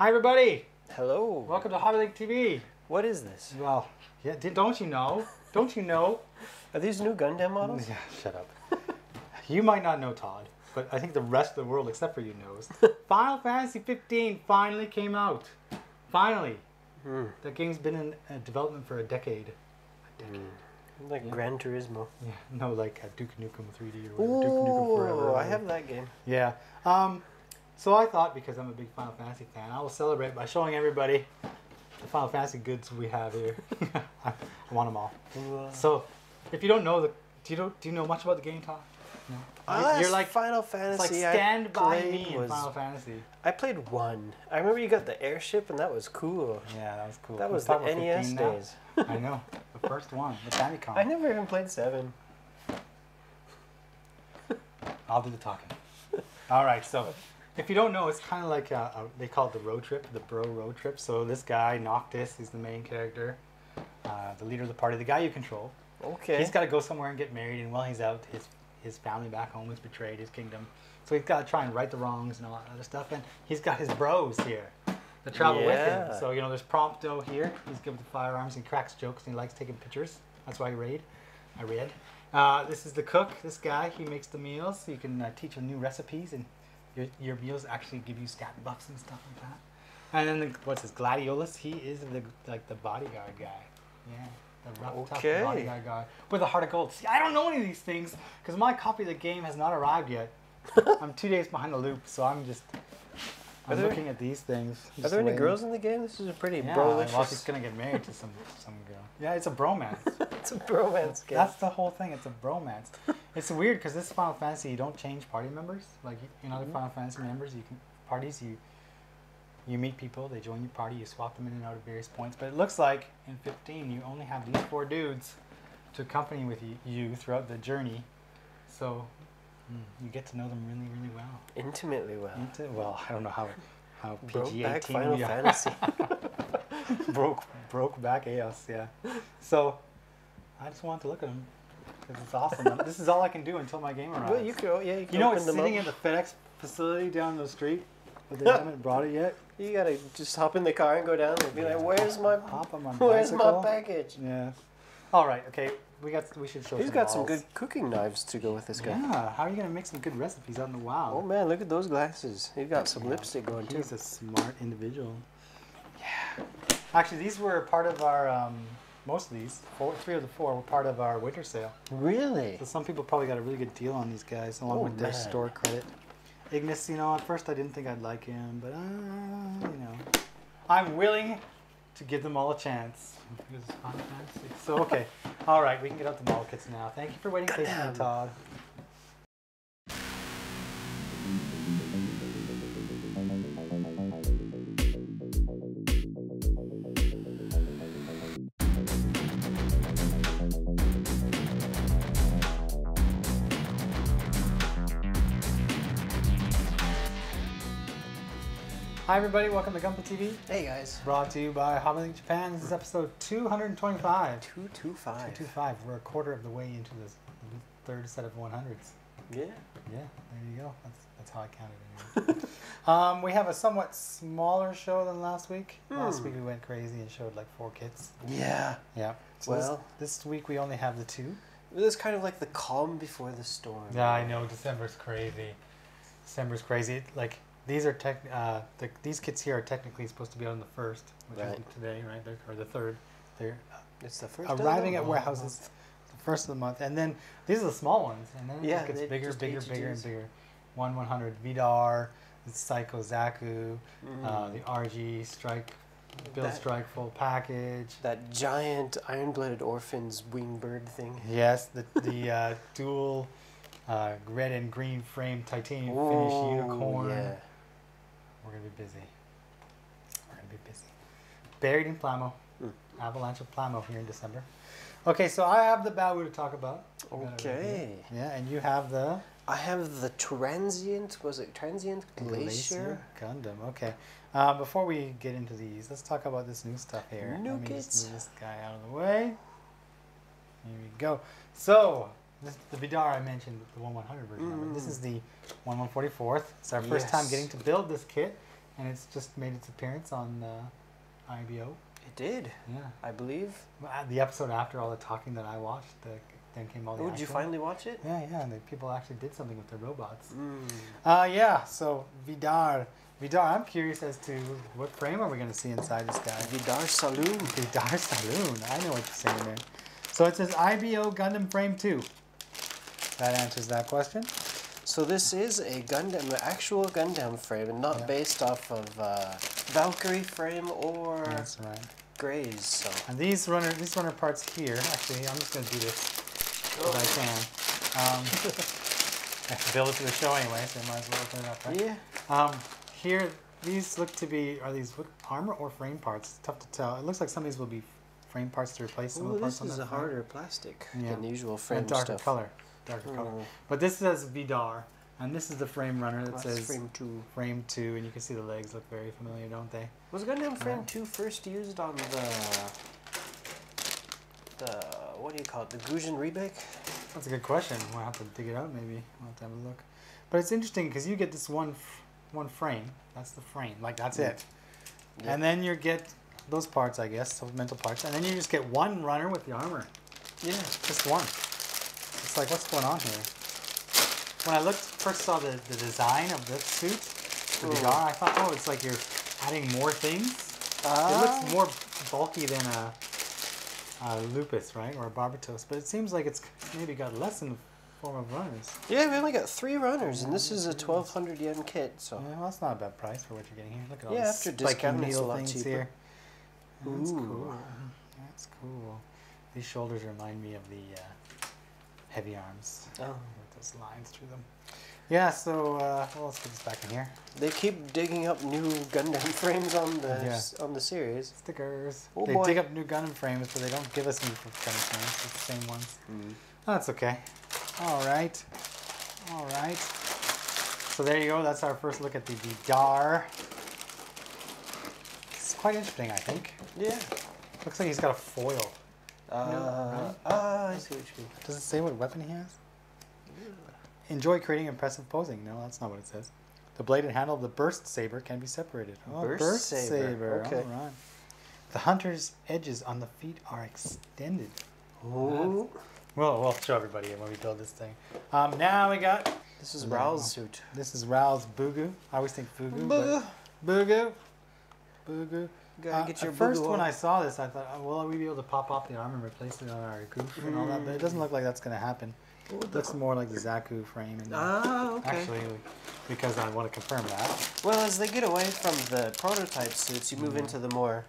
Hi everybody! Hello. Welcome to HobbyLink TV. What is this? Well, yeah, don't you know? Don't you know? Are these new Gundam models? Yeah, shut up. You might not know Todd, but I think the rest of the world, except for you, knows. Final Fantasy 15 finally came out. Finally. That game's been in development for a decade. Like Gran Turismo. Yeah, no, like Duke Nukem 3D or whatever. Duke Nukem Forever. I have that game. Yeah. So I thought, because I'm a big Final Fantasy fan, I will celebrate by showing everybody the Final Fantasy goods we have here. I want them all. So, if you don't know do you know much about the game, Todd? No. You're like Final Fantasy. It's like Stand By Me in Final Fantasy. I played one. I remember you got the airship, and that was cool. Yeah, that was cool. That was the NES days. I know, the first one, the Famicom. I never even played 7. I'll do the talking. All right, so. If you don't know, it's kind of like they call it the road trip, the bro road trip. So this guy, Noctis, is the main character, the leader of the party, the guy you control. Okay. He's got to go somewhere and get married, and while he's out, his family back home has betrayed his kingdom. So he's got to try and right the wrongs and all that other stuff. And he's got his bros here that travel with him. So, you know, there's Prompto here. He's good with the firearms. He cracks jokes, and he likes taking pictures. That's why I read. This is the cook, this guy. He makes the meals. So you can teach him new recipes, and your meals actually give you stat buffs and stuff like that. And then what's his Gladiolus? He is the bodyguard guy. Yeah, the rough, tough bodyguard guy with a heart of gold. See, I don't know any of these things because my copy of the game has not arrived yet. I'm 2 days behind the loop, so I'm looking at these things. Are there any girls in the game? This is a pretty brolicious. Well, she's gonna get married to some girl. Yeah, it's a bromance. It's a bromance game. That's the whole thing. It's a bromance. It's weird because this Final Fantasy, you don't change party members. Like in other Final Fantasy members, you meet people, they join your party, you swap them in and out at various points. But it looks like in 15, you only have these 4 dudes to accompany with you throughout the journey. So you get to know them really, really well. Intimately well. Well, I don't know how PG-18 Final Fantasy. broke back AOS, yeah. So I just wanted to look at them because it's awesome. This is all I can do until my game arrives. Well, you can you know, it's sitting in the FedEx facility down the street, but they haven't brought it yet. You gotta just hop in the car and go down and be like, "Where's my package?" Yeah. All right. Okay. We should show. He's got some good cooking knives to go with this guy. Yeah. How are you gonna make some good recipes out in the wild? Oh man, look at those glasses. He's got some lipstick going too. He's a smart individual. Yeah. Actually, these were part of our. Most of these, 3 of the 4, were part of our winter sale. Really? So some people probably got a really good deal on these guys, along with their store credit. Ignis, you know, at first I didn't think I'd like him, but you know, I'm willing to give them all a chance. So okay, all right, we can get out the model kits now. Thank you for waiting patiently, Todd. Hi everybody, welcome to Gunpla TV. Hey guys. Brought to you by HobbyLink Japan. This is episode 225. 225. 225. We're a quarter of the way into this third set of 100s. Yeah. Yeah, there you go. That's how I counted it anyway. We have a somewhat smaller show than last week. Last week we went crazy and showed like 4 kits. Yeah. Yeah. So well, this week we only have the 2. It was kind of like the calm before the storm. Yeah, I know. December's crazy. December's crazy. Like, these are these kits here are technically supposed to be on the 1st, which is today, right? Or the 3rd. They're it's the 1st. Arriving at warehouses the 1st of the month, and then these are the small ones, and then it gets bigger, and bigger. 1/100 Vidar, the Psycho Zaku, the RG Strike, Build Strike full package. That giant iron-blooded orphans wingbird thing. Yes, the dual red and green frame titanium finish unicorn. Yeah. We're going to be busy. Buried in Plamo. Avalanche of Plamo here in December. Okay, so I have the Bawoo to talk about. Okay. Yeah, and you have the... I have the Transient, was it Transient Glacier? Gundam, okay. Before we get into these, let's talk about this new stuff here. Let me just move this guy out of the way. Here we go. So, the Vidar I mentioned, the 1/100 version of it. This is the 1/144th. It's our first time getting to build this kit. and it's just made its appearance on IBO. It did. Yeah. I believe. The episode after all the talking that I watched, then came all the Oh, did you finally watch it? Yeah, and the people actually did something with their robots. Mm. Yeah, so Vidar. Vidar, I'm curious as to what frame are we going to see inside this guy? Vidar Saloon. Vidar Saloon. I know what you're saying there. So it says IBO Gundam Frame 2. That answers that question. So this is a Gundam, an actual Gundam frame, and not based off of Valkyrie frame or That's right. Grays. So. And these runner parts here, actually, I'm just going to do this if I can. I have to build it for the show anyway, so I might as well open it up, right? Yeah. Here, these look to be, are these armor or frame parts? It's tough to tell. It looks like some of these will be frame parts to replace some of the parts on that. This is a frame. harder plastic than the usual frame and darker stuff. color. But this says Vidar, and this is the frame runner that says Frame 2. Frame 2, and you can see the legs look very familiar, don't they? Was Gundam Frame 2 first used on the what do you call it, the Gujin remake? That's a good question. We'll have to dig it out maybe. We'll have to have a look. But it's interesting because you get this one frame. That's the frame. Like, that's it. Yeah. And then you get those parts, I guess, those mental parts. And then you just get one runner with the armor. Yeah. Just one. It's like, what's going on here? When I first saw the design of the suit, the Vidar, I thought, oh, it's like you're adding more things. It looks more bulky than a Lupus, right? Or a Barbatos. But it seems like it's maybe got less in the form of runners. Yeah, we only got 3 runners, and this is a 1,200 yen kit, so... Yeah, well, that's not a bad price for what you're getting here. Look at all these after discount, it's a lot things cheaper. here. That's cool. That's cool. These shoulders remind me of the heavy arms. Oh. With those lines through them. Yeah, so well, let's get this back in here. They keep digging up new Gundam frames on the series. Stickers. They dig up new Gundam frames, but they don't give us new Gundam frames. It's the same ones. Oh, that's okay. All right. All right. So there you go. That's our first look at the Vidar. It's quite interesting, I think. Yeah. Looks like he's got a foil. I see what you mean. Does it say what weapon he has? Enjoy creating impressive posing. No, that's not what it says. The blade and handle of the burst saber can be separated. Oh, burst saber. Okay. All right. The hunter's edges on the feet are extended. Oh. Well, we'll show everybody when we build this thing. Now we got... This is Raoul's suit. This is Raoul's Bugu. I always think Fugu. Bugu. Bugu. Bugu. Gotta get your first, Bugu when on. I saw this, I thought, oh, will we be able to pop off the arm and replace it on our goof and all that? But it doesn't look like that's going to happen. It looks more like the Zaku frame. Okay. Actually, because I want to confirm that. Well, as they get away from the prototype suits, you move into the more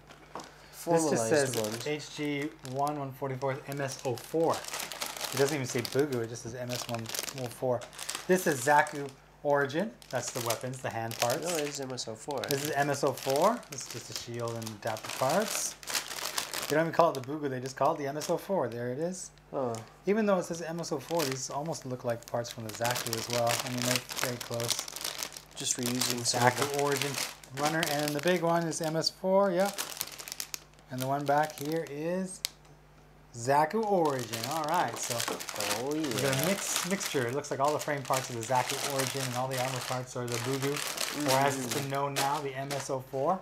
formalized this just ones. says HG144 MS04. It doesn't even say Bugu, it just says MS104. This is Zaku Origin. That's the weapons, the hand parts. No, it is MS04. This is MS04. This is just a shield and adaptive parts. They don't even call it the Bugu, they just call it the MS04. There it is. Oh. Even though it says MS04, these almost look like parts from the Zaku as well. I mean, they're very close. Just reusing Zaku Origin runner. And the big one is MS4, yep. And the one back here is Zaku Origin. All right, so we've got a mixture. It looks like all the frame parts of the Zaku Origin and all the armor parts are the Bugu, or as it's been known now, the MS04.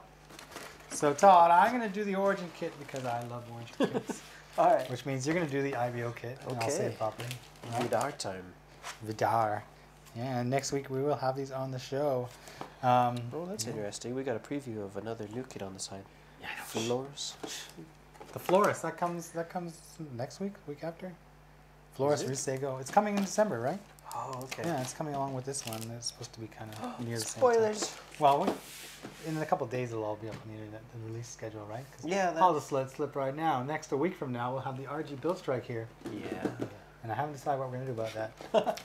So Todd, I'm going to do the Origin kit because I love Origin kits. All right. Which means you're going to do the IBO kit. And I'll say it properly. Right? Vidar time. Vidar. Yeah, and next week we will have these on the show. Oh, that's interesting. We got a preview of another new kit on the side. Yeah, Flores. The Flores, that comes next week, week after. Flores Risego. It's coming in December, right? Oh, okay. Yeah, it's coming along with this one. It's supposed to be kind of near the same Spoilers. time. Well, in a couple of days it'll all be up on the internet, the release schedule, right? Yeah. I'll just let it slip right now. A week from now, we'll have the RG Build Strike here. Yeah. And I haven't decided what we're going to do about that.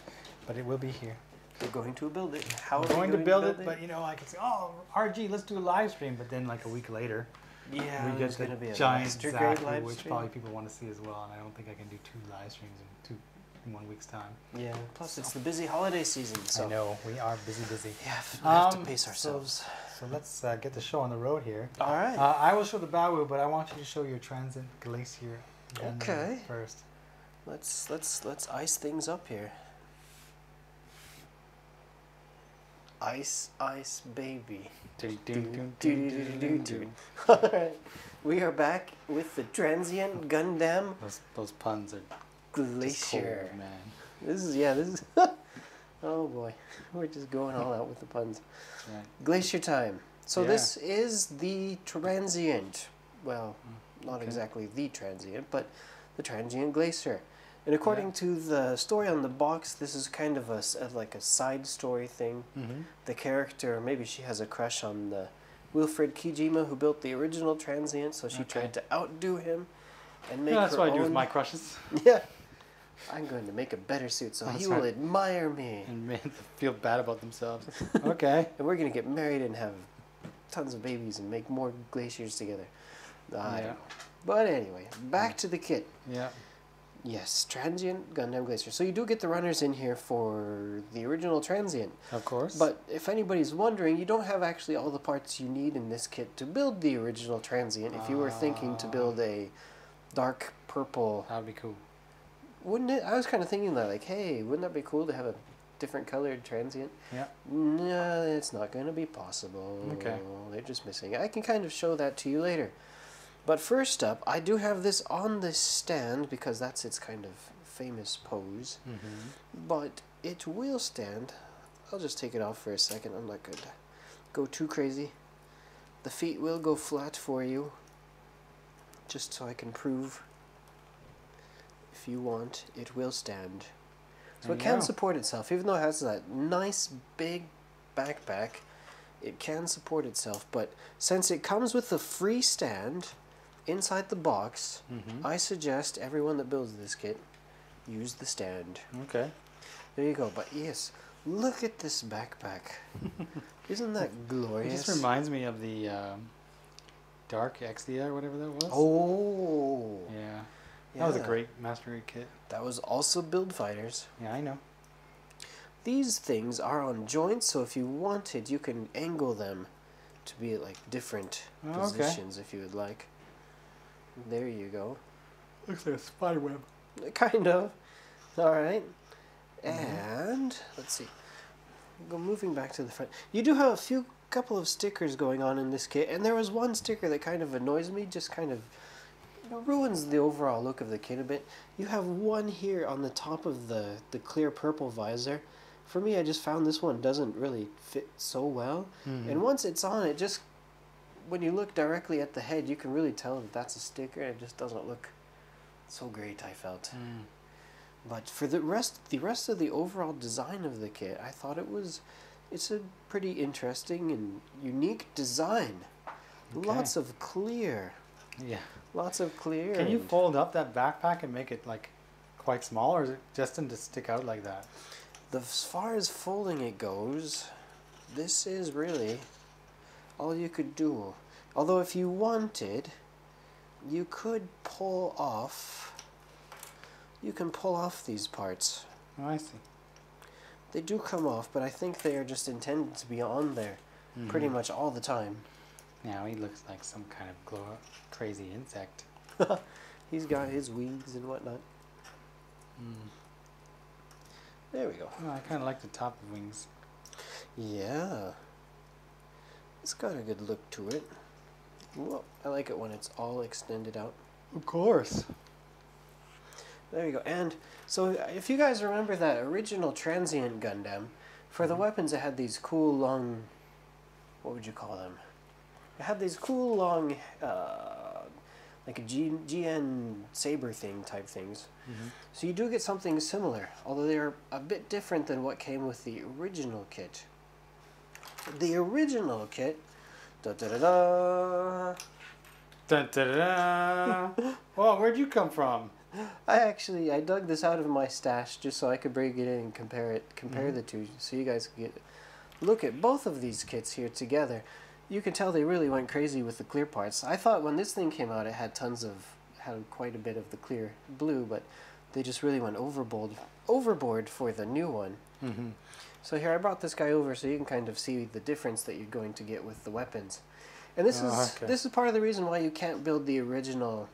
But it will be here. We're going to build it. How we're going to build it, but I could say, oh, RG, let's do a live stream. But then like a week later, we get the giant Zaku, which probably people want to see as well. And I don't think I can do 2 live streams in 1 week's time. Yeah. Plus, it's the busy holiday season. So. I know we are busy. Yeah, we have to pace ourselves. So let's get the show on the road here. All right. I will show the Bawoo, but I want you to show your Transient Glacier first. Let's ice things up here. Ice, ice, baby. Do-do-do-do-do-do-do. Alright, we are back with the Transient Gundam Those puns are Glacier. just cold, man. This is oh boy, we're just going all out with the puns. Right. Glacier time. So Yeah. this is the Transient. Well, not Okay. exactly the Transient, but the Transient Glacier. And according to the story on the box, this is kind of like a side story thing. Mm-hmm. The character, maybe she has a crush on the Wilfred Kijima who built the original Transient, so she tried to outdo him and make Yeah, that's her what I own. do with my crushes. Yeah. I'm going to make a better suit so That's he will right. admire me. And make them feel bad about themselves. Okay. And we're going to get married and have tons of babies and make more glaciers together. I don't know. But anyway, back to the kit. Yeah. Yes, Transient Gundam Glacier. So you do get the runners in here for the original Transient. Of course. But if anybody's wondering, you don't have actually all the parts you need in this kit to build the original Transient. If you were thinking to build a dark purple... That would be cool. Wouldn't it? I was kind of thinking that, like, hey, wouldn't that be cool to have a different colored Transient? Yeah. No, it's not going to be possible. Okay. They're just missing it. I can kind of show that to you later. But first up, I do have this on this stand because that's its kind of famous pose. Mm-hmm. But it will stand. I'll just take it off for a second. I'm not going to go too crazy. The feet will go flat for you. Just so I can prove, if you want, it will stand. So There it you can go. support itself. Even though it has that nice big backpack, it can support itself. But since it comes with a free stand inside the box, Mm-hmm. I suggest everyone that builds this kit use the stand. Okay. There you go. But yes, look at this backpack. Isn't that It glorious? just reminds me of the Dark XDA or whatever that was. Oh. Yeah. That was a Yeah. great Master Grade kit. That was also Build Fighters. Yeah, I know. These things are on joints, so if you wanted, you can angle them to be at like different Oh, okay. positions if you would like. There you go. Looks like a spider web. Kind of. Alright. And let's see. Go moving back to the front. You do have a couple of stickers going on in this kit, and there was one sticker that kind of annoys me, just kind of ruins the overall look of the kit a bit. You have one here on the top of the clear purple visor. For me, I just found this one doesn't really fit so well. Mm-hmm. And once it's on, it just, when you look directly at the head, you can really tell that that's a sticker. It just doesn't look so great, I felt. Mm. But for the rest of the overall design of the kit, I thought it's a pretty interesting and unique design. Okay. Lots of clear. Yeah. Lots of clear. Can you and- fold up that backpack and make it like quite small, or is it destined to stick out like that? As far as folding it goes, this is really all you could do. Although if you wanted, you could pull off. You can pull off these parts. Oh, I see. They do come off, but I think they are just intended to be on there pretty much all the time. Now he looks like some kind of crazy insect. He's got his wings and whatnot. Mm. There we go. Oh, I kind of like the top of wings. Yeah. It's got a good look to it. Whoa, I like it when it's all extended out. Of course. There you go. And so if you guys remember that original Transient Gundam, for the weapons it had these cool long, what would you call them? It had these cool long, like a GN saber thing type things. Mm-hmm. So you do get something similar, although they're a bit different than what came with the original kit. The original kit, da-da-da-da. Dun, dun, dun, dun. Oh, where'd you come from? I dug this out of my stash just so I could bring it in and compare Mm-hmm. the two, so you guys could look at both of these kits here together. You can tell they really went crazy with the clear parts. I thought when this thing came out, it had quite a bit of the clear blue, but they just really went overboard for the new one. Mm-hmm. So here I brought this guy over so you can kind of see the difference that you're going to get with the weapons. And this is part of the reason why you can't build the original.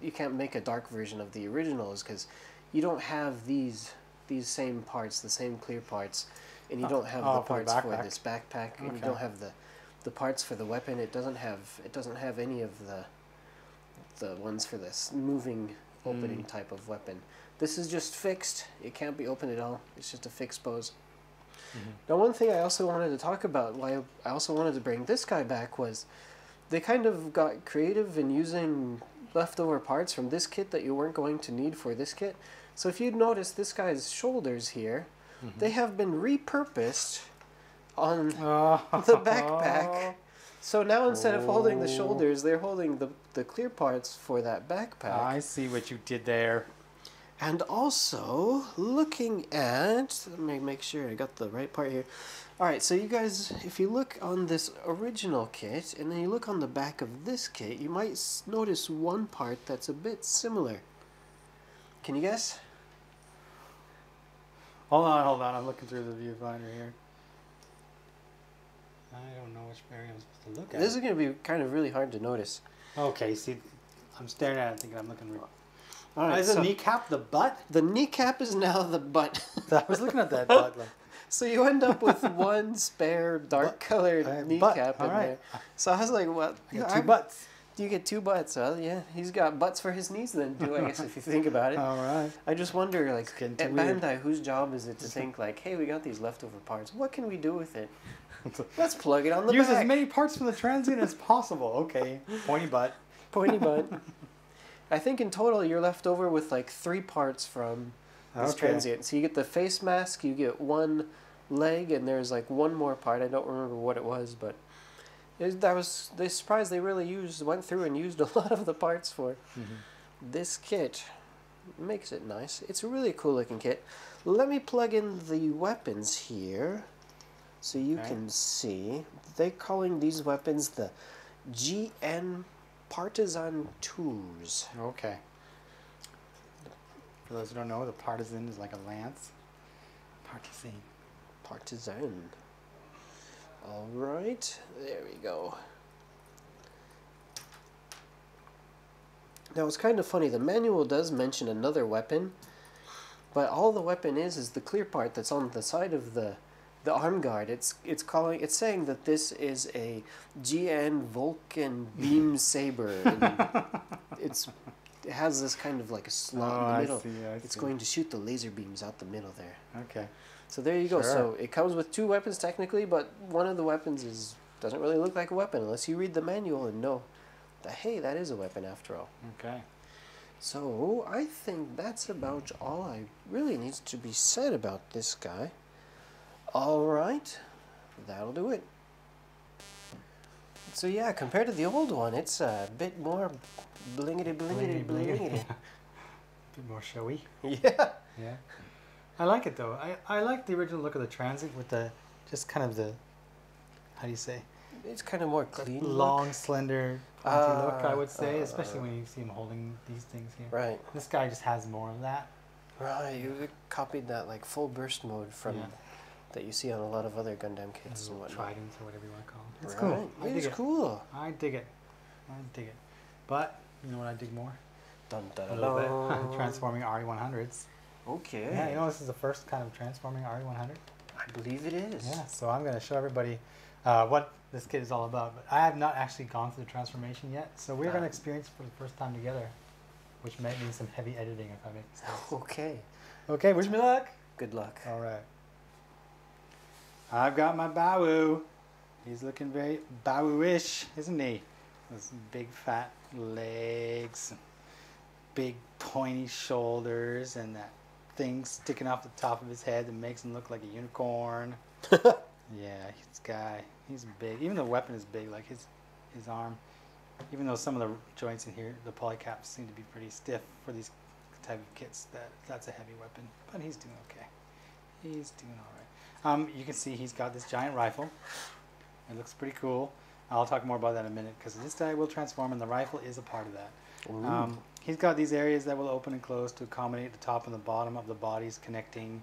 You can't make a dark version of the original, is because you don't have these same parts, the same clear parts, and you don't have Oh, the for the parts for backpack. this backpack, and you Okay. don't have the parts for the weapon. It doesn't have any of the ones for this moving opening type of weapon. This is just fixed. It can't be opened at all. It's just a fixed pose. Now, one thing I also wanted to talk about, why I also wanted to bring this guy back, was they kind of got creative in using leftover parts from this kit that you weren't going to need for this kit. So if you'd notice this guy's shoulders here, they have been repurposed on the backpack. So now instead of holding the shoulders, they're holding the clear parts for that backpack. I see what you did there. And also, looking at, let me make sure I got the right part here. Alright, so you guys, if you look on this original kit, and then you look on the back of this kit, you might notice one part that's a bit similar. Can you guess? Hold on. I'm looking through the viewfinder here. I don't know which area I'm supposed to look at. This is going to be kind of really hard to notice. Okay, see, I'm staring at it thinking I'm looking real. Alright, Is the kneecap the butt? the kneecap is now the butt. I was looking at that butt. Like, So you end up with one spare dark-colored kneecap in there. So I was like, what? I got two butts. You get two butts. Well, yeah, he's got butts for his knees then too, I guess, if you think about it. All right. I just wonder, like, getting at too weird. Bandai, whose job is it to think, like, hey, we got these leftover parts. What can we do with it? Let's plug it on the Use back. as many parts from the Transient as possible. Okay. Pointy butt. Pointy butt. I think in total you're left over with, like, 3 parts from this Transient. So you get the face mask, you get one leg, and there's, like, one more part. I don't remember what it was, but they surprised they really went through and used a lot of the parts for this kit. Makes it nice. It's a really cool looking kit. Let me plug in the weapons here so you can see. They're calling these weapons the GN Partisan 2s. Okay. For those who don't know, the partisan is like a lance. Partisan. Alright, there we go. Now it's kind of funny, the manual does mention another weapon, but all the weapon is the clear part that's on the side of the arm guard. It's saying that this is a GN Vulcan beam saber. And it has this kind of like a slot in the middle. It's going to shoot the laser beams out the middle there. Okay. So there you go. So it comes with 2 weapons technically, but one of the weapons doesn't really look like a weapon unless you read the manual and know that, hey, that is a weapon after all. Okay. So I think that's about all I really needs to be said about this guy. All right, that'll do it. So yeah, compared to the old one, it's a bit more blingity. A bit more showy. Yeah. Yeah. I like it though. I like the original look of the Transient with the just kind of the, how do you say? It's kind of more clean. Long, slender, pointy look, I would say, especially when you see him holding these things here. Right. This guy just has more of that. Right. You copied that like full burst mode from that you see on a lot of other Gundam kits and whatnot. Tridents or whatever you want to call them. It's cool. I dig It's cool. I dig it. But you know what I dig more? Dun, dun, A little bit. Transforming RE100s. Okay. Yeah, you know this is the first kind of transforming RE100. I believe it is. Yeah, so I'm going to show everybody what this kit is all about. But I have not actually gone through the transformation yet, so we're going to experience it for the first time together, which might mean some heavy editing if I make mistakes. Okay. Okay, wish me luck. Good luck. All right. I've got my Bawoo. He's looking very Bawoo-ish, isn't he? Those big fat legs, big pointy shoulders, and that thing sticking off the top of his head that makes him look like a unicorn. Yeah, he's big. Even the weapon is big, like his arm. Even though some of the joints in here, the polycaps seem to be pretty stiff for these type of kits, that's a heavy weapon. But he's doing okay. He's doing all right. You can see he's got this giant rifle. It looks pretty cool. I'll talk more about that in a minute because this guy will transform and the rifle is a part of that. He's got these areas that will open and close to accommodate the top and the bottom of the bodies connecting.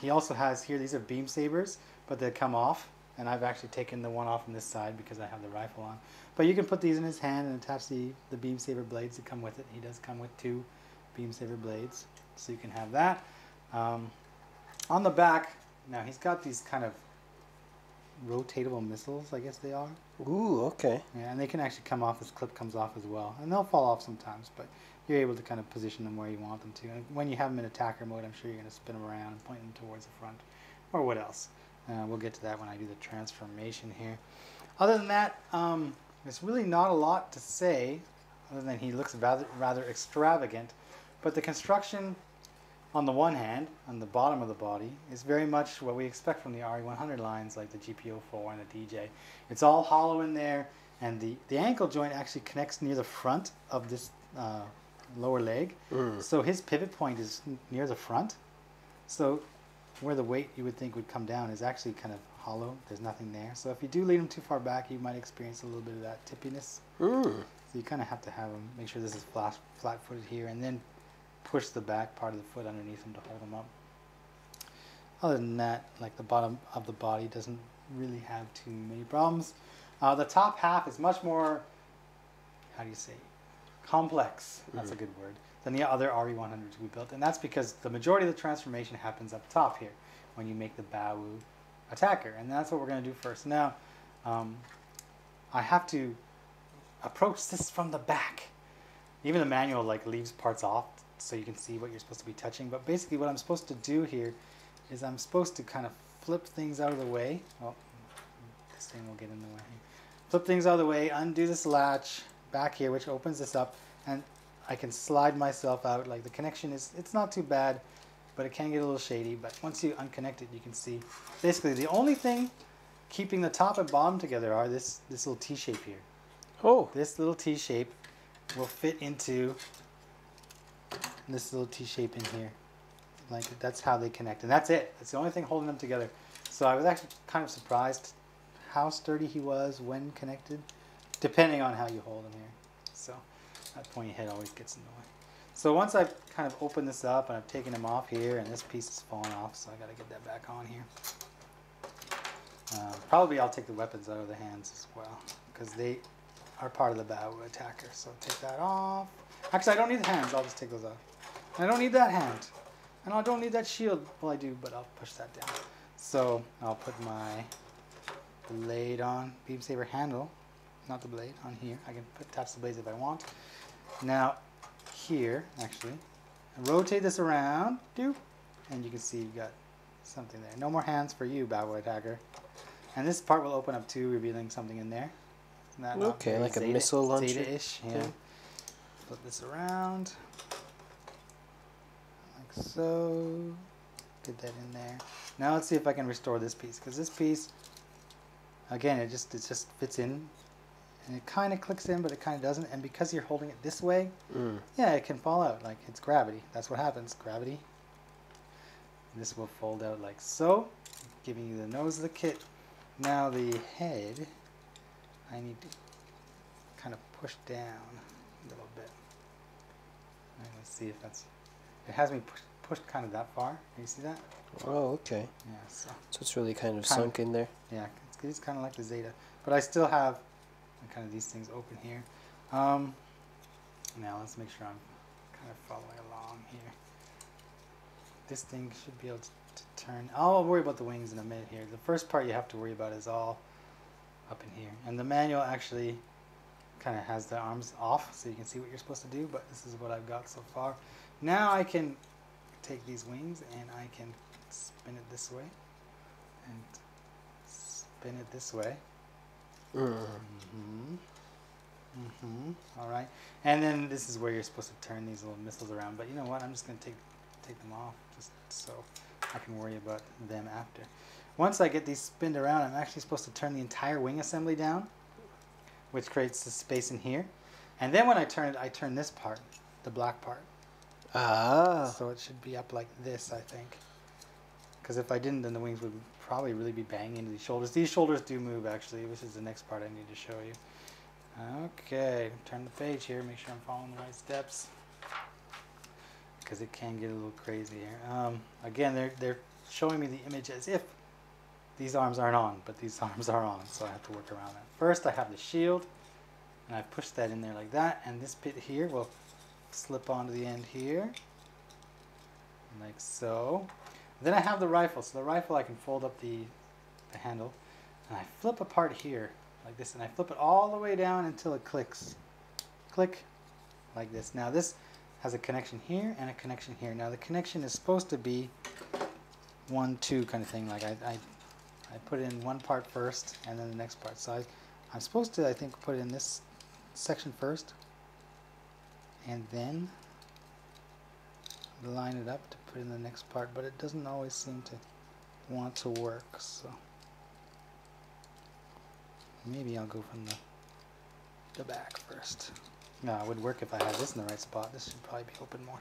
He also has here, these are beam sabers, but they come off. And I've actually taken the one off on this side because I have the rifle on. But you can put these in his hand and attach the beam saber blades that come with it. He does come with 2 beam saber blades, so you can have that. On the back, Now he's got these kind of rotatable missiles, I guess they are. Ooh, okay. Yeah, and they can actually come off, this clip comes off as well. And they'll fall off sometimes, but you're able to kind of position them where you want them to. And when you have them in attacker mode, I'm sure you're going to spin them around and point them towards the front. Or what else? We'll get to that when I do the transformation here. Other than that, there's really not a lot to say, other than he looks rather extravagant. But the construction, on the one hand, on the bottom of the body, is very much what we expect from the RE100 lines, like the GPO4 and the DJ. It's all hollow in there, and the ankle joint actually connects near the front of this lower leg. So his pivot point is near the front. So where the weight you would think would come down is actually kind of hollow. There's nothing there. So if you do lean him too far back, you might experience a little bit of that tippiness. So you kind of have to have him, make sure this is flat-footed here, and then push the back part of the foot underneath him to hold him up. Other than that, like the bottom of the body doesn't really have too many problems. The top half is much more, how do you say, complex, that's a good word, than the other RE100s we built. And that's because the majority of the transformation happens up top here when you make the Bawoo attacker. And that's what we're going to do first. Now, I have to approach this from the back. Even the manual like leaves parts off so you can see what you're supposed to be touching. But basically what I'm supposed to do here is I'm supposed to kind of flip things out of the way. Oh, this thing will get in the way. Flip things out of the way, undo this latch back here, which opens this up, and I can slide myself out. Like the connection is, it's not too bad, but it can get a little shady. But once you unconnect it, you can see basically the only thing keeping the top and bottom together are this little T shape here. Oh, this little T shape will fit into this little T shape in here. Like that's how they connect, and that's it. That's the only thing holding them together. So I was actually kind of surprised how sturdy he was when connected, depending on how you hold him here. So that pointy head always gets in the way. So once I've kind of opened this up and I've taken him off here, and this piece is falling off, so I got to get that back on here. Probably I'll take the weapons out of the hands as well, because they are part of the Bawoo attacker. So take that off. Actually, I don't need the hands. I'll just take those off. And I don't need that hand. And I don't need that shield. Well, I do, but I'll push that down. So I'll put my blade on, beam saber handle, not the blade, on here. I can attach the blades if I want. Now here, actually, rotate this around, and you can see you got something there. No more hands for you, Bawoo attacker. And this part will open up too, revealing something in there. Okay, like a missile launcher. Zeta-ish, yeah. Flip this around, like so. Get that in there. Now let's see if I can restore this piece, because this piece, again, it just fits in, and it kind of clicks in, but it kind of doesn't. And because you're holding it this way, yeah, it can fall out. Like it's gravity. That's what happens. Gravity. And this will fold out like so, giving you the nose of the kit. Now the head, I need to kind of push down a little bit. Right, let's see if that's. It has me pushed kind of that far. Can you see that? Oh, okay. Yeah. So it's really kind of sunk in there. Yeah, it's kind of like the Zeta, but I still have kind of these things open here. Now let's make sure I'm kind of following along here. This thing should be able to turn. I'll worry about the wings in a minute here. The first part you have to worry about is all up in here. And the manual actually kind of has the arms off so you can see what you're supposed to do, but this is what I've got so far. Now I can take these wings and I can spin it this way and spin it this way. All right. And then this is where you're supposed to turn these little missiles around, but you know what? I'm just going to take them off just so I can worry about them after. Once I get these spinned around, I'm actually supposed to turn the entire wing assembly down, which creates the space in here. And then when I turn it, I turn this part, the black part. Ah. So it should be up like this, I think. Because if I didn't, then the wings would probably really be banging into these shoulders. These shoulders do move, actually, which is the next part I need to show you. Okay, turn the page here, make sure I'm following the right steps, because it can get a little crazy here. Again, they're showing me the image as if these arms aren't on, but these arms are on, so I have to work around that. First, I have the shield, and I push that in there like that, and this bit here will slip onto the end here, like so. Then I have the rifle. So the rifle, I can fold up the handle, and I flip apart here like this, and I flip it all the way down until it clicks. Click, like this. Now this has a connection here and a connection here. Now the connection is supposed to be 1, 2 kind of thing. Like I put in one part first and then the next part. So I'm supposed to, I think, put in this section first and then line it up to put in the next part, but it doesn't always seem to want to work. So maybe I'll go from the back first. No, it would work if I had this in the right spot. This should probably be open more.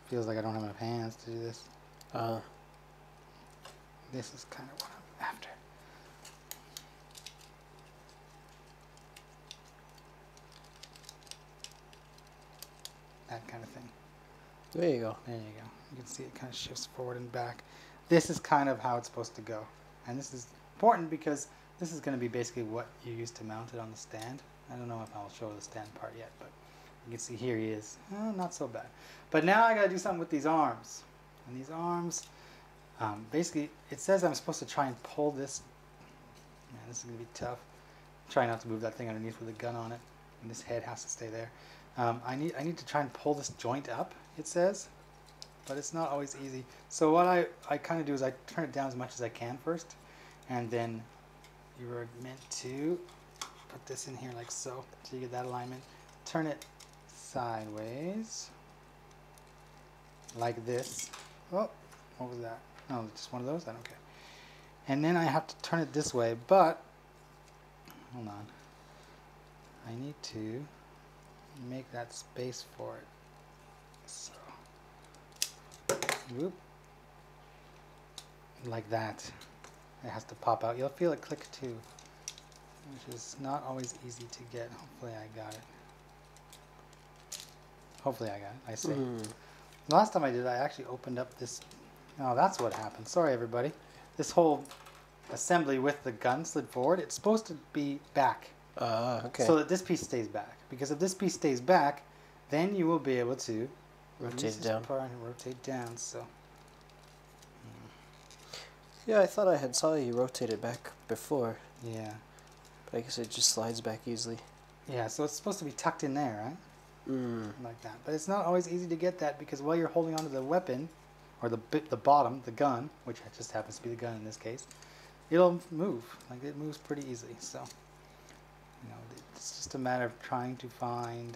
Feels like I don't have enough hands to do this. This is kind of what I'm after. That kind of thing. There you go. There you go. You can see it kind of shifts forward and back. This is kind of how it's supposed to go. And this is important because this is going to be basically what you use to mount it on the stand. I don't know if I'll show the stand part yet, but you can see here he is. Not so bad. But now I got to do something with these arms. And these arms, basically, it says I'm supposed to try and pull this. Man, this is going to be tough. Try not to move that thing underneath with a gun on it. And this head has to stay there. I need to try and pull this joint up, it says. But it's not always easy. So what I kind of do is I turn it down as much as I can first. And then you're meant to put this in here like so. So you get that alignment. Turn it sideways. Like this. Oh, what was that? Oh, just one of those? I don't care. And then I have to turn it this way, but hold on. I need to make that space for it. So, whoop. Like that. It has to pop out. You'll feel it click too, which is not always easy to get. Hopefully I got it. Hopefully I got it, I say. Last time I did, I actually opened up this. Oh, that's what happened. Sorry, everybody. This whole assembly with the gun slid forward. It's supposed to be back. Okay. So that this piece stays back. Because if this piece stays back, then you will be able to rotate it down. And rotate down. So. Yeah, I thought I had saw you rotate it back before. Yeah. But I guess it just slides back easily. Yeah, so it's supposed to be tucked in there, right? Like that. But it's not always easy to get that because while you're holding onto the weapon, or the bottom, the gun, which just happens to be the gun in this case, it'll move. Like it moves pretty easily. So, you know, it's just a matter of trying to find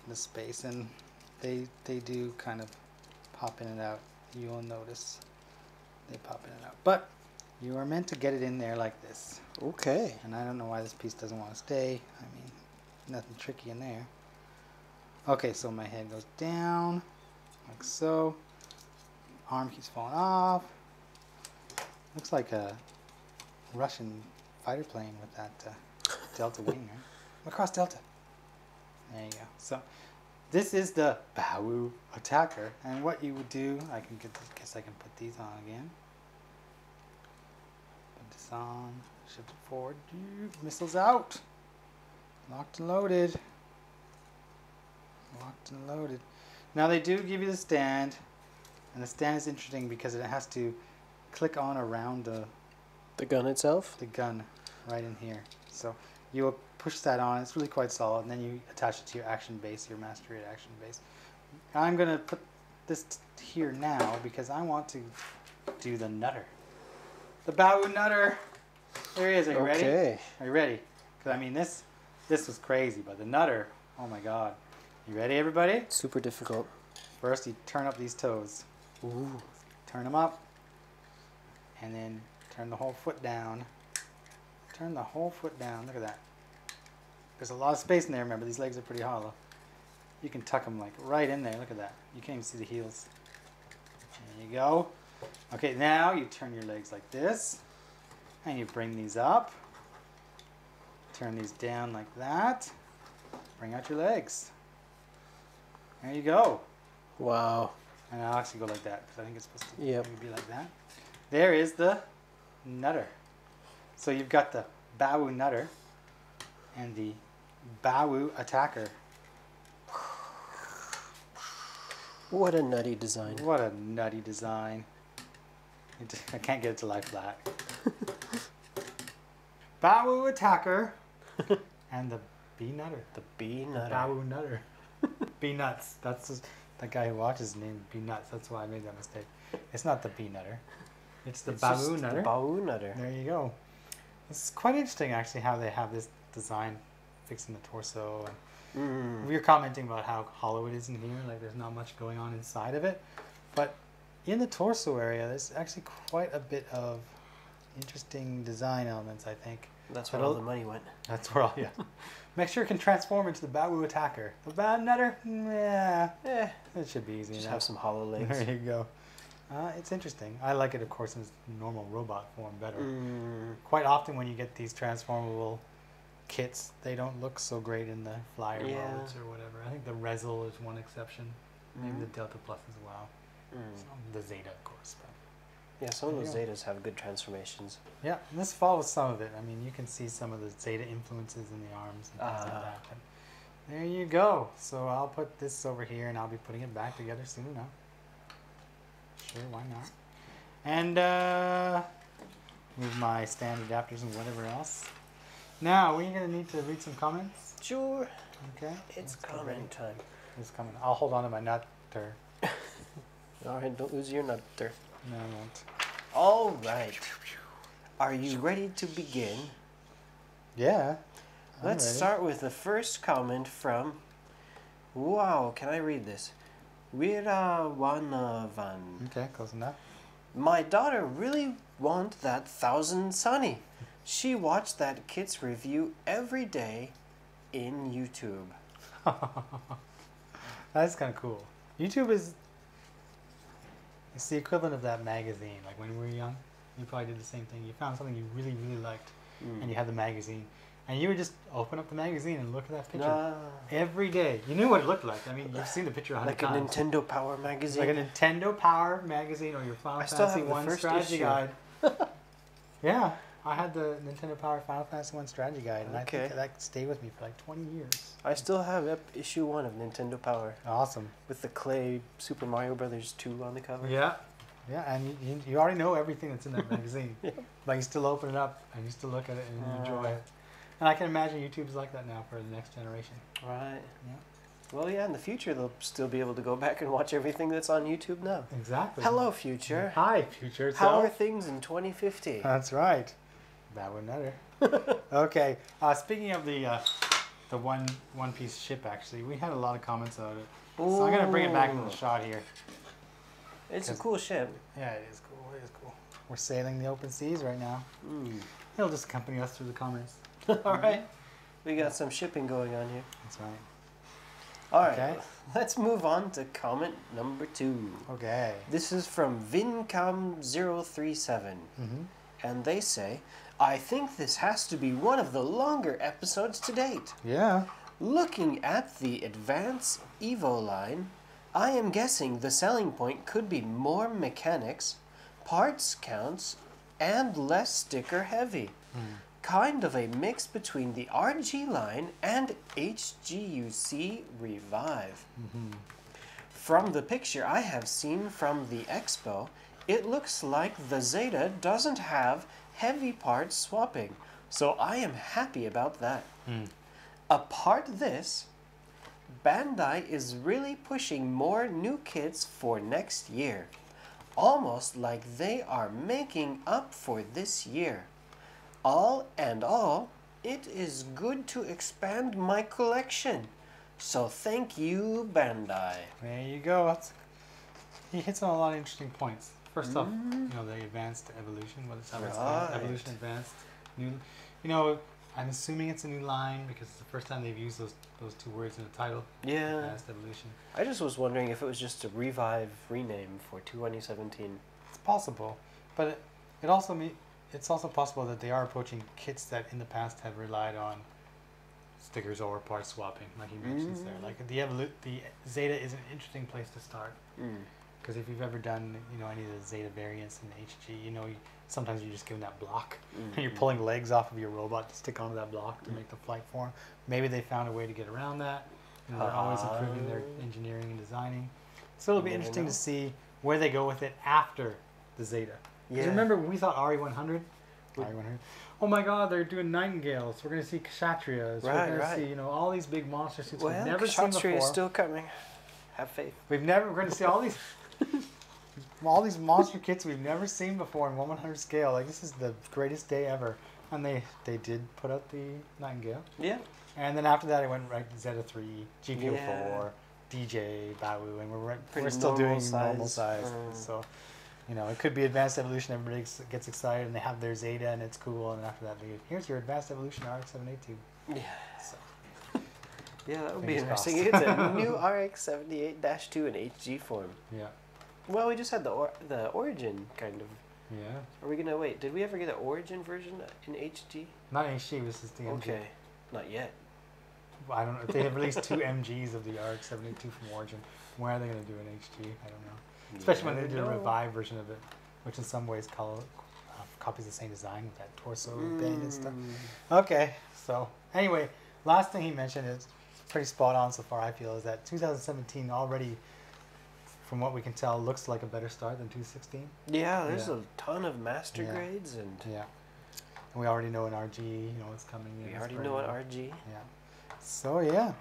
the space, and they do kind of pop in and out. You'll notice they pop in and out. But you are meant to get it in there like this. Okay. And I don't know why this piece doesn't want to stay. I mean, nothing tricky in there. Okay, so my head goes down, like so. Arm keeps falling off. Looks like a Russian fighter plane with that Delta wing, right? Across Delta. There you go. So this is the Bawoo attacker, and what you would do, guess I can put these on again. Put this on, shift it forward. Missiles out. Locked and loaded. Locked and loaded. Now they do give you the stand, and the stand is interesting because it has to click on around the gun itself? The gun right in here. So you will push that on. It's really quite solid, and then you attach it to your action base, your master rated action base. I'm going to put this here now because I want to do the nutter. The Bawoo nutter. There he is. Are you ready? Are you ready? Because I mean, this was crazy, but the nutter, oh my god. You ready, everybody? Super difficult. First, you turn up these toes. Ooh. Turn them up. And then turn the whole foot down. Turn the whole foot down. Look at that. There's a lot of space in there, remember. These legs are pretty hollow. You can tuck them like right in there. Look at that. You can't even see the heels. There you go. Okay, now you turn your legs like this. And you bring these up. Turn these down like that. Bring out your legs. There you go. Wow. And I'll actually go like that because I think it's supposed to maybe be like that. There is the nutter. So you've got the Bawoo nutter and the Bawoo attacker. What a nutty design. What a nutty design. I can't get it to lie flat. Bawoo Attacker and the Bee Nutter. The Bee Nutter. Bawoo Nutter. Bee Nuts. That's just, the guy who watches his name Bee Nuts. That's why I made that mistake. It's not the Bee Nutter. It's the Bawoo Nutter. The Bawoo Nutter. There you go. It's quite interesting actually how they have this design fixing the torso. And we were commenting about how hollow it is in here. Like there's not much going on inside of it. But in the torso area, there's actually quite a bit of interesting design elements, I think. That's where all the money went. That's where all, yeah. Make sure it can transform into the Bawoo Attacker. The Bawoo Nutter? Yeah. It should be easy Just enough. have some hollow legs. There you go. It's interesting. I like it, of course, in its normal robot form better. Quite often when you get these transformable kits, they don't look so great in the flyer modes or whatever. I think the Rezel is one exception. Maybe the Delta Plus as well. The Zeta, of course. But yeah, some of those Zetas have good transformations. yeah, and this follows some of it. I mean, you can see some of the Zeta influences in the arms and things like that. But there you go. So I'll put this over here, and I'll be putting it back together soon enough. Sure, why not? And move my stand adapters and whatever else. Now, we're going to need to read some comments. Sure. Okay. It's comment time. It's coming. I'll hold on to my nutter. Alright, don't lose your nutter. No, I won't. Alright. Are you ready to begin? Yeah. Let's start with the first comment from... Wow, can I read this? Virawanavan. Okay, close enough. My daughter really want that 1000 Sunny. She watched that kit's review every day in YouTube. That's kind of cool. YouTube is... It's the equivalent of that magazine. Like when we were young, you probably did the same thing. You found something you really, really liked, and you had the magazine. And you would just open up the magazine and look at that picture every day. You knew what it looked like. I mean, you've seen the picture 100 times. Like a Nintendo Power magazine? Like a Nintendo Power magazine or your Final Fantasy 1 strategy guide. Yeah, I had the Nintendo Power Final Fantasy 1 strategy guide, and I think that stayed with me for like 20 years. I still have issue 1 of Nintendo Power. Awesome. With the clay Super Mario Brothers 2 on the cover. Yeah. Yeah, and you already know everything that's in that magazine. But you still open it up, and you still look at it, and you enjoy it. And I can imagine YouTube's like that now for the next generation. Right. Yeah. Well, yeah, in the future, they'll still be able to go back and watch everything that's on YouTube now. Exactly. Hello, future. Hi, future. How are things in 2050? That's right. Bawoo Nutter. Okay. Speaking of the one-piece ship, actually, we had a lot of comments about it. So I'm going to bring it back into the shot here. It's a cool ship. Yeah, it is cool. It is cool. We're sailing the open seas right now. It'll just accompany us through the comments. All right. We got some shipping going on here. That's right. All right. Let's move on to comment number 2. Okay. This is from Vincom037. And they say, I think this has to be one of the longer episodes to date. Yeah. Looking at the Advance Evo line, I am guessing the selling point could be more mechanics, parts counts, and less sticker heavy. Kind of a mix between the RG line and HGUC Revive. From the picture I have seen from the expo, it looks like the Zeta doesn't have heavy parts swapping, so I am happy about that. Apart this, Bandai is really pushing more new kits for next year, almost like they are making up for this year. All and all, it is good to expand my collection. So thank you, Bandai. There you go. He hits on a lot of interesting points. First off, the advanced evolution. What is that? Evolution advanced. New. I'm assuming it's a new line because it's the first time they've used those two words in the title. Yeah. Advanced evolution. I just was wondering if it was just a Revive rename for 2017. It's possible, but it's also possible that they are approaching kits that in the past have relied on stickers or part swapping, like he mentions there. Like the Zeta is an interesting place to start. Because if you've ever done, any of the Zeta variants in HG, sometimes you're just given that block and you're pulling legs off of your robot to stick onto that block to make the flight form. Maybe they found a way to get around that. They're always improving their engineering and designing. So it'll be You never interesting know. to see where they go with it after the Zeta. Because remember when we thought RE100? RE100. Oh my God, they're doing Nightingales. We're going to see Kshatriyas. We're Right, going to right. see, all these big monster suits Well, we've never seen Kshatriya before. is still coming. Have faith. We're going to see all these monster kits we've never seen before in 1/100 scale. Like, this is the greatest day ever. And they did put out the Nightingale. Yeah. And then after that, it went right to Zeta 3, GPO4, Yeah. DJ, Bawoo, and we're Pretty still doing normal size. size. So, it could be Advanced Evolution. Everybody gets excited, and they have their Zeta, and it's cool. And after that, here's your Advanced Evolution RX-782. Yeah. So, Yeah, that would be Fingers crossed. interesting. It's a new RX-78-2 in HG form. yeah. Well, we just had the Origin kind of. Yeah. Are we gonna wait? Did we ever get an Origin version in HG? Not HG, this is the MG. Okay, not yet. I don't know. If they have released 2 MGs of the RX-782 from Origin, where are they going to do an HG? I don't know. Especially when they did a revive version of it, which in some ways copies the same design with that torso band and stuff. Okay, so anyway, last thing he mentioned is pretty spot on so far, I feel, is that 2017 already, from what we can tell, looks like a better start than 2016. Yeah, there's Yeah. a ton of master Yeah. grades, and Yeah. And we already know an RG, it's coming in. we already know an RG. Yeah. So, yeah.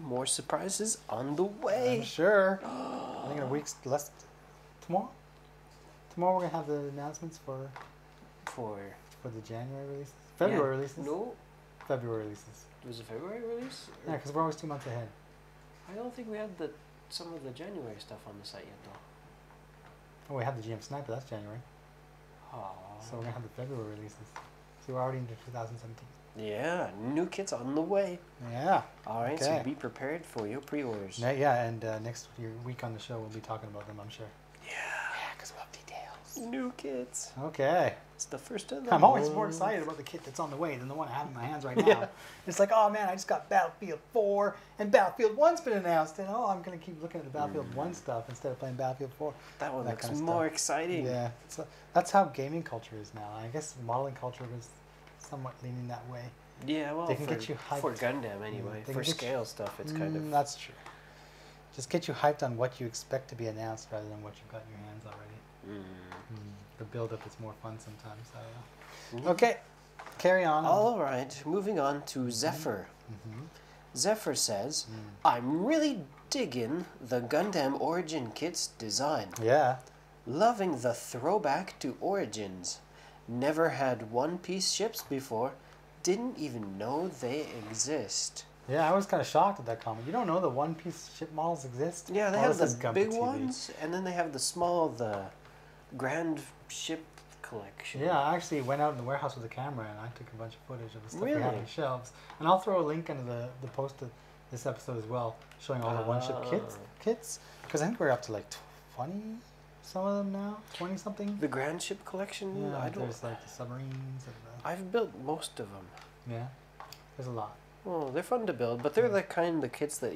More surprises on the way. I'm sure. I think in a week's less. Tomorrow? Tomorrow we're going to have the announcements for the January releases. February releases. No, February releases. was it February release? Yeah, because we're always 2 months ahead. I don't think we had some of the January stuff on the site yet, though. Oh, we have the GM Sniper. That's January. Oh. So we're going to have the February releases. So we're already into 2017. Yeah, new kits on the way. Yeah. All right, Okay. so be prepared for your pre-orders. Yeah, and next week on the show we'll be talking about them, I'm sure. Yeah. Yeah, because we'll have details. New kits. Okay. It's the first of them. I'm always more excited about the kit that's on the way than the one I have in my hands right now. Yeah. It's like, oh man, I just got Battlefield 4 and Battlefield 1's been announced, and I'm going to keep looking at the Battlefield 1 stuff instead of playing Battlefield 4. That one That looks kind of more stuff. exciting. Yeah, so that's how gaming culture is now. I guess modeling culture was somewhat leaning that way. Yeah, well, They can get you hyped. for Gundam anyway. They For can get you- scale stuff, it's kind of. That's true. Just get you hyped on what you expect to be announced rather than what you've got in your hands already. The build-up is more fun sometimes. I don't know. Okay, carry on. All right, moving on to Zephyr. Mm-hmm. Zephyr says, I'm really digging the Gundam Origin kit's design. Yeah. Loving the throwback to Origins. Never had one-piece ships before. Didn't even know they exist. Yeah, I was kind of shocked at that comment. You don't know the one-piece ship models exist? Yeah, they Oh, have this is the Gunpla big TV. ones, and then they have the small, the grand ship collection. Yeah, I actually went out in the warehouse with a camera and I took a bunch of footage of the stuff we had Really? on shelves. And I'll throw a link into the post of this episode as well, showing all the one-ship kits. Because I think we're up to like 20, some of them now, 20-something. The grand ship collection. Yeah, I don't. there's like the submarines and I've built most of them. yeah, there's a lot. Well, they're fun to build, but they're the kind of kits that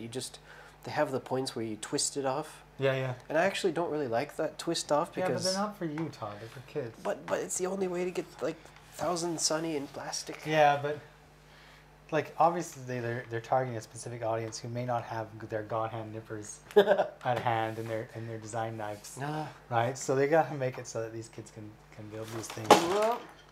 they have the points where you twist it off. Yeah, yeah. And I actually don't really like that twist off Yeah, but because. they're not for you, Todd. They're for kids. But it's the only way to get like 1000 Sunny in plastic. Yeah, but like obviously they're targeting a specific audience who may not have their god hand nippers at hand and their design knives, right? So they gotta make it so that these kids can build these things.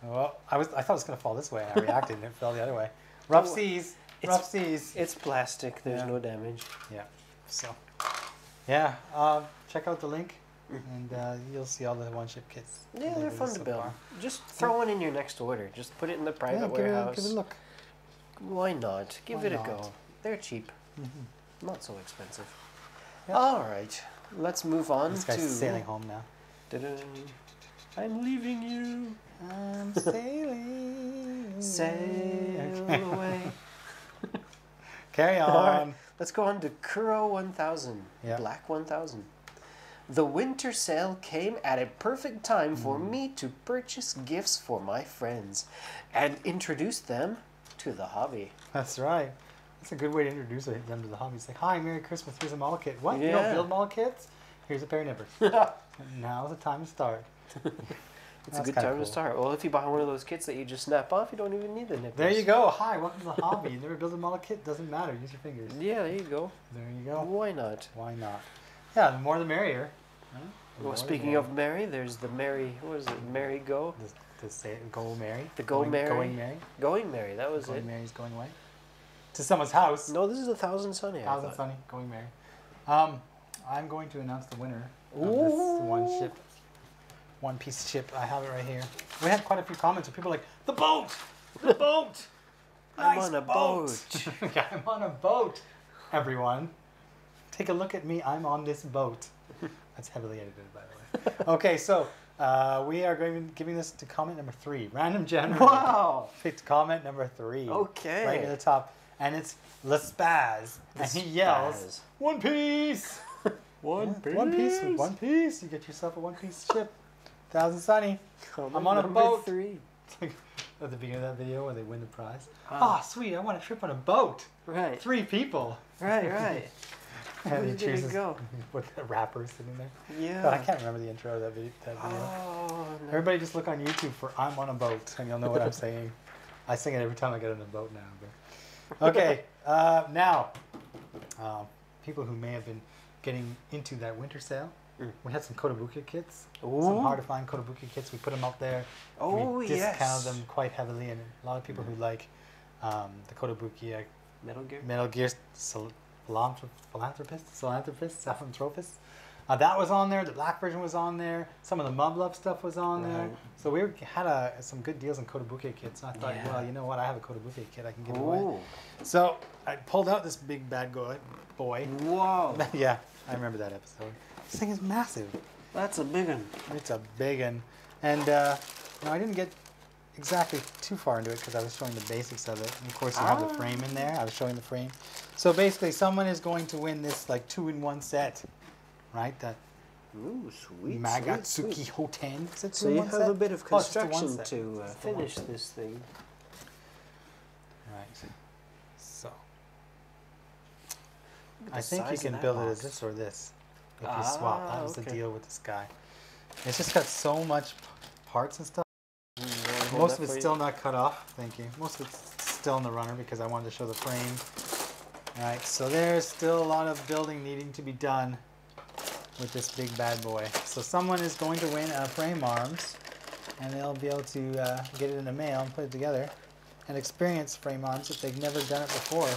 Well, I thought it was gonna fall this way, and I reacted, and it fell the other way. Rough seas, rough seas. It's plastic. There's Yeah. no damage. Yeah. So, yeah. Check out the link, and you'll see all the one-ship kits. Yeah, they're fun to so build. far. Just throw one in your next order. Just put it in the private warehouse. Give it a look. Why not? Give Why it a not? go. They're cheap. Not so expensive. Yeah. All right. Let's move on This to. guy's sailing home now. Dun-dun. I'm leaving you. I'm sailing. Sail away. Carry All right, on. let's go on to Kuro 1000. Yeah. Black 1000. The winter sale came at a perfect time for me to purchase gifts for my friends and introduce them to the hobby. That's right. That's a good way to introduce them to the hobby. It's like, hi, Merry Christmas. Here's a model kit. What? You Yeah. don't build model kits? Here's a pair of nippers. Now's the time to start. It's That's a good kinda time cool. to start. Well, if you buy one of those kits that you just snap off, you don't even need the nipples. There you go. Hi, welcome to the hobby. You never build a model kit? Doesn't matter. Use your fingers. Yeah, there you go. There you go. Why not? Why not? Yeah, the more the merrier. Right? The Well, more the speaking of Mary, there's the Mary. What is it? Mary Go. the say Go Mary. The Go Mary. Going Mary. Going Mary. That was Going it. Mary's going away to someone's house. No, this is 1,000 Sunny. Thousand Sunny, Going Mary. I'm going to announce the winner of this one piece ship. I have it right here. We had quite a few comments of people like, the boat! The boat! I'm Nice on a boat. Yeah, I'm on a boat, everyone. Take a look at me. I'm on this boat. That's heavily edited, by the way. Okay, so we are going to be giving this to comment number 3. Random generator. Wow. Picked comment number 3. Okay. Right at the top. And it's Spaz. And he yells, One Piece! One Piece. One Piece. You get yourself a One Piece ship. 1,000 Sunny. I'm on a boat. 3. At the beginning of that video when they win the prize. Sweet, I want a trip on a boat. Right. 3 people. Right. And he Who's gonna chooses go? with the rapper sitting there. Yeah. God, I can't remember the intro of that video. Oh, no. Everybody just look on YouTube for I'm on a boat and you'll know what I'm saying. I sing it every time I get on a boat now. But. Okay, now, people who may have been getting into that winter sale, we had some Kotobuki kits. Ooh. Some hard to find Kotobuki kits. We put them up there. Oh, we discounted yes. them quite heavily, and a lot of people who like the Kotobuki Metal Gear. philanthropists. That was on there. The black version was on there. Some of the Mub Love stuff was on there. So we had some good deals on Kotobuki kits. And I thought, well, you know what? I have a Kotobuki kit. I can give it away. So I pulled out this big bad boy. Wow. Yeah, I remember that episode. This thing is massive. That's a big one. It's a big one. And I didn't get exactly too far into it because I was showing the basics of it. And of course, you have the frame in there. I was showing the frame. So basically, someone is going to win this like 2-in-1 set, right? That sweet. Magatsuki Hoten. Is it 2-in-1 So you have set? a bit of Oh, it's just a construction one set. to It's the one finish set. this thing. Right. So Look at I the think you size of can that build it box. as this or this. If you swap, that was the okay. deal with this guy. It's just got so much parts and stuff. Hold Most that of it's for you. still not cut off. Thank you. Most of it's still in the runner because I wanted to show the frame. All right, so there's still a lot of building needing to be done with this big bad boy. So someone is going to win a frame arms, and they'll be able to get it in the mail and put it together and experience frame arms if they've never done it before.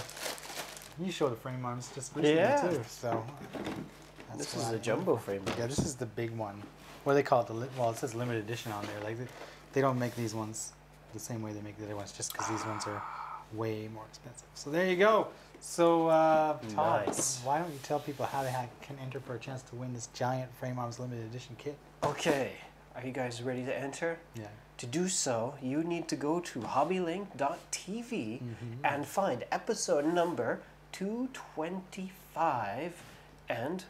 You showed the frame arms just recently too. So This is a jumbo frame. yeah, this is the big one. What do they call it? Well, it says limited edition on there. Like they don't make these ones the same way they make the other ones, just because these ones are way more expensive. So there you go. So Todd, Nice. why don't you tell people how they can enter for a chance to win this giant frame arms limited edition kit? Okay, are you guys ready to enter? Yeah. To do so, you need to go to hobbylink.tv and find episode number 225 and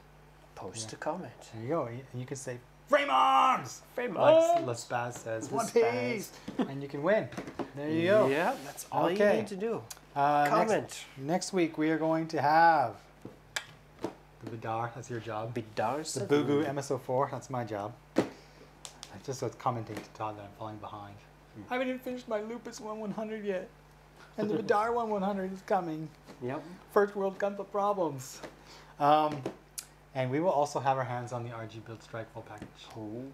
post a comment. There you go. And you can say frame arms. Frame Like arms. Spaz says, The one Spaz. piece, and you can win. There you go. Yeah, that's all you Okay. need to do. Comment. Next week we are going to have the Vidar. That's your job. Vidar The 7. Bugu MSO4. That's my job. I just was commenting to Todd that I'm falling behind. I haven't even finished my Lupus 1/100 yet, and the Vidar 1/100 is coming. Yep. First world Gunpla problems. And we will also have our hands on the RG Build Strike full package.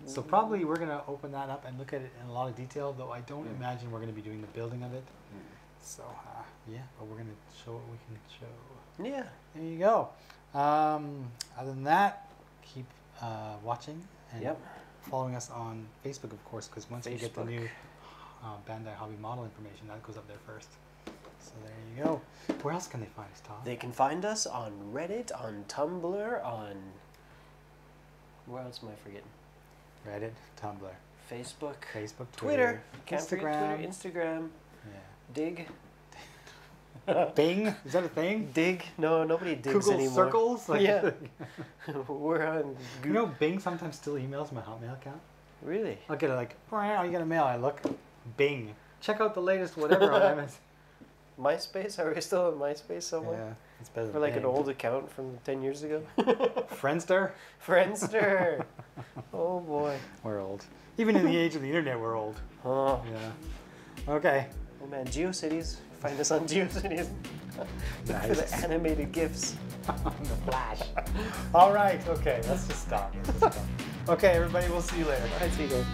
So probably we're going to open that up and look at it in a lot of detail, though I don't imagine we're going to be doing the building of it. So, yeah, but we're going to show what we can show. Yeah. There you go. Other than that, keep watching and following us on Facebook, of course, because once we get the new Bandai Hobby model information, that goes up there first. So there you go. Where else can they find us, Tom? They can find us on Reddit, on Tumblr, on... Where else am I forgetting? Reddit, Tumblr, Facebook, Twitter, Can't forget Twitter, Instagram, Dig. Bing? Is that a thing? Dig? No, nobody digs Google anymore. Circles? Like, Yeah. We're on You know, Bing sometimes still emails my Hotmail account. Really? I'll get it like, "Wow, you get a mail." I look, Bing. Check out the latest whatever on MS. MySpace? Are we still on MySpace somewhere? Yeah, it's better than Or like Bing. an old account from 10 years ago? Friendster? Friendster! Oh boy. We're old. Even in the age of the internet, we're old. Oh. Yeah. Okay. Oh man, GeoCities. Find us on GeoCities. Look for the animated GIFs. The flash. All right. Okay. Let's just stop. Okay, everybody. We'll see you later. All right, see you guys.